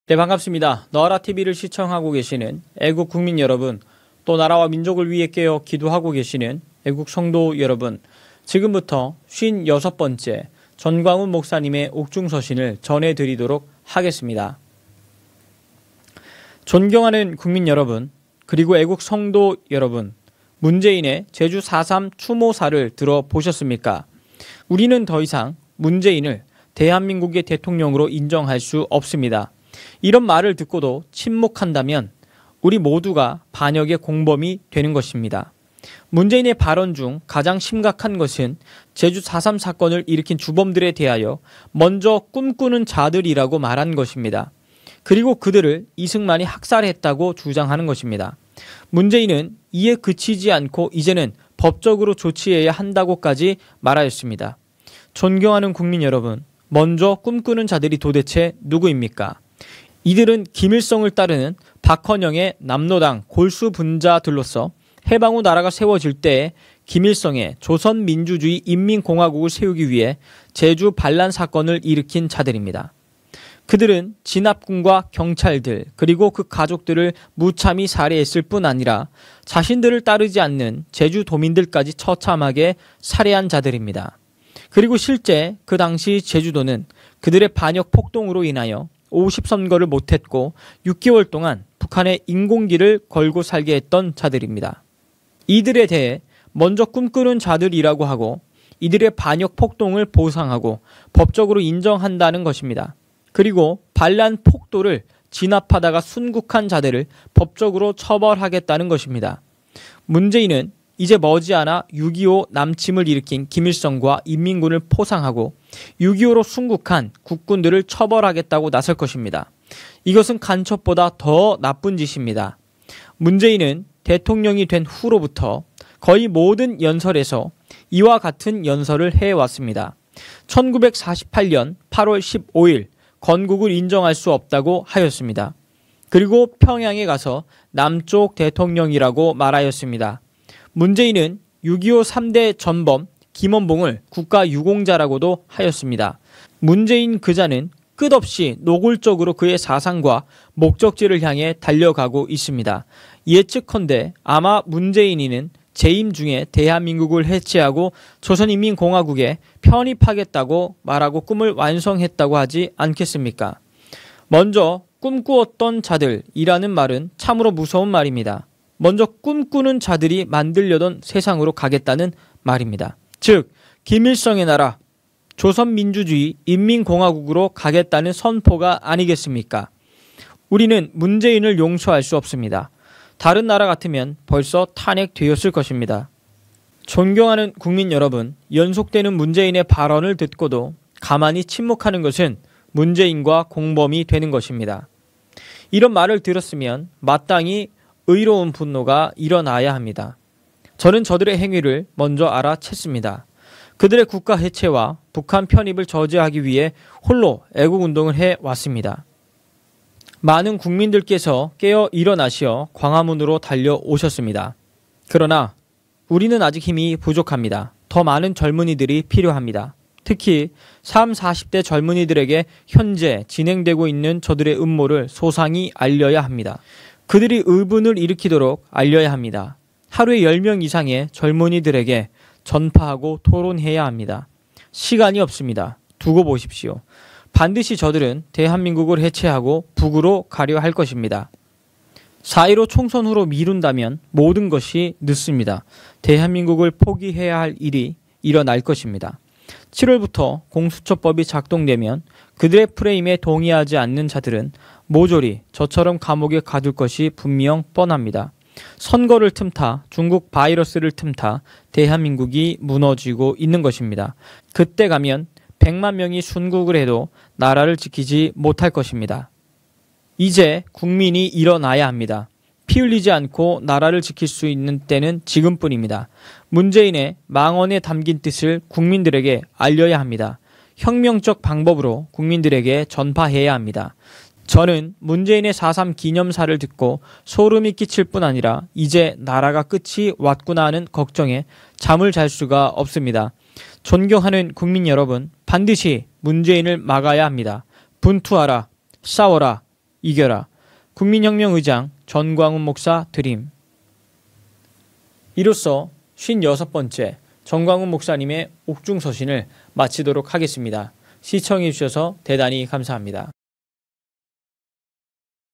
네, 반갑습니다. 너라TV를 시청하고 계시는 애국 국민 여러분, 또 나라와 민족을 위해 깨어 기도하고 계시는 애국 성도 여러분, 지금부터 56번째 전광훈 목사님의 옥중서신을 전해드리도록 하겠습니다. 존경하는 국민 여러분, 그리고 애국 성도 여러분, 문재인의 제주 4.3 추모사를 들어보셨습니까? 우리는 더 이상 문재인을 대한민국의 대통령으로 인정할 수 없습니다. 이런 말을 듣고도 침묵한다면 우리 모두가 반역의 공범이 되는 것입니다. 문재인의 발언 중 가장 심각한 것은 제주 4.3 사건을 일으킨 주범들에 대하여 먼저 꿈꾸는 자들이라고 말한 것입니다. 그리고 그들을 이승만이 학살했다고 주장하는 것입니다. 문재인은 이에 그치지 않고 이제는 법적으로 조치해야 한다고까지 말하였습니다. 존경하는 국민 여러분, 먼저 꿈꾸는 자들이 도대체 누구입니까? 이들은 김일성을 따르는 박헌영의 남로당 골수 분자들로서 해방 후 나라가 세워질 때에 김일성의 조선민주주의 인민공화국을 세우기 위해 제주 반란 사건을 일으킨 자들입니다. 그들은 진압군과 경찰들 그리고 그 가족들을 무참히 살해했을 뿐 아니라 자신들을 따르지 않는 제주도민들까지 처참하게 살해한 자들입니다. 그리고 실제 그 당시 제주도는 그들의 반역 폭동으로 인하여 50선거를 못했고 6개월 동안 북한의 인공기를 걸고 살게 했던 자들입니다. 이들에 대해 먼저 꿈꾸는 자들이라고 하고 이들의 반역 폭동을 보상하고 법적으로 인정한다는 것입니다. 그리고 반란 폭도를 진압하다가 순국한 자들을 법적으로 처벌하겠다는 것입니다. 문재인은 이제 머지않아 6.25 남침을 일으킨 김일성과 인민군을 포상하고 6.25로 순국한 국군들을 처벌하겠다고 나설 것입니다. 이것은 간첩보다 더 나쁜 짓입니다. 문재인은 대통령이 된 후로부터 거의 모든 연설에서 이와 같은 연설을 해왔습니다. 1948년 8월 15일 건국을 인정할 수 없다고 하였습니다. 그리고 평양에 가서 남쪽 대통령이라고 말하였습니다. 문재인은 6.25 3대 전범 김원봉을 국가유공자라고도 하였습니다. 문재인 그자는 끝없이 노골적으로 그의 사상과 목적지를 향해 달려가고 있습니다. 예측컨대 아마 문재인이는 재임 중에 대한민국을 해체하고 조선인민공화국에 편입하겠다고 말하고 꿈을 완성했다고 하지 않겠습니까? 먼저 꿈꾸었던 자들이라는 말은 참으로 무서운 말입니다. 먼저 꿈꾸는 자들이 만들려던 세상으로 가겠다는 말입니다. 즉 김일성의 나라 조선민주주의 인민공화국으로 가겠다는 선포가 아니겠습니까? 우리는 문재인을 용서할 수 없습니다. 다른 나라 같으면 벌써 탄핵되었을 것입니다. 존경하는 국민 여러분, 연속되는 문재인의 발언을 듣고도 가만히 침묵하는 것은 문재인과 공범이 되는 것입니다. 이런 말을 들었으면 마땅히 의로운 분노가 일어나야 합니다. 저는 저들의 행위를 먼저 알아챘습니다. 그들의 국가 해체와 북한 편입을 저지하기 위해 홀로 애국운동을 해왔습니다. 많은 국민들께서 깨어 일어나시어 광화문으로 달려오셨습니다. 그러나 우리는 아직 힘이 부족합니다. 더 많은 젊은이들이 필요합니다. 특히 30, 40대 젊은이들에게 현재 진행되고 있는 저들의 음모를 소상히 알려야 합니다. 그들이 의분을 일으키도록 알려야 합니다. 하루에 10명 이상의 젊은이들에게 전파하고 토론해야 합니다. 시간이 없습니다. 두고 보십시오. 반드시 저들은 대한민국을 해체하고 북으로 가려 할 것입니다. 4.15 총선 후로 미룬다면 모든 것이 늦습니다. 대한민국을 포기해야 할 일이 일어날 것입니다. 7월부터 공수처법이 작동되면 그들의 프레임에 동의하지 않는 자들은 모조리 저처럼 감옥에 가둘 것이 분명 뻔합니다. 선거를 틈타 중국 바이러스를 틈타 대한민국이 무너지고 있는 것입니다. 그때 가면 100만 명이 순국을 해도 나라를 지키지 못할 것입니다. 이제 국민이 일어나야 합니다. 피 흘리지 않고 나라를 지킬 수 있는 때는 지금뿐입니다. 문재인의 망언에 담긴 뜻을 국민들에게 알려야 합니다. 혁명적 방법으로 국민들에게 전파해야 합니다. 저는 문재인의 4.3 기념사를 듣고 소름이 끼칠 뿐 아니라 이제 나라가 끝이 왔구나 하는 걱정에 잠을 잘 수가 없습니다. 존경하는 국민 여러분, 반드시 문재인을 막아야 합니다. 분투하라, 싸워라, 이겨라. 국민혁명 의장 전광훈 목사 드림. 이로써 56번째 전광훈 목사님의 옥중서신을 마치도록 하겠습니다. 시청해 주셔서 대단히 감사합니다.